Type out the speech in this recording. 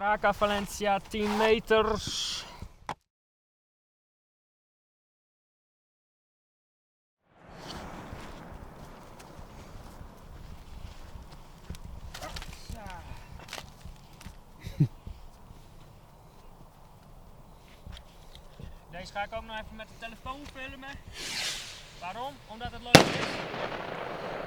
Braca Valencia 10 meters. Deze ga ik ook nog even met de telefoon filmen. Waarom? Omdat het leuk is.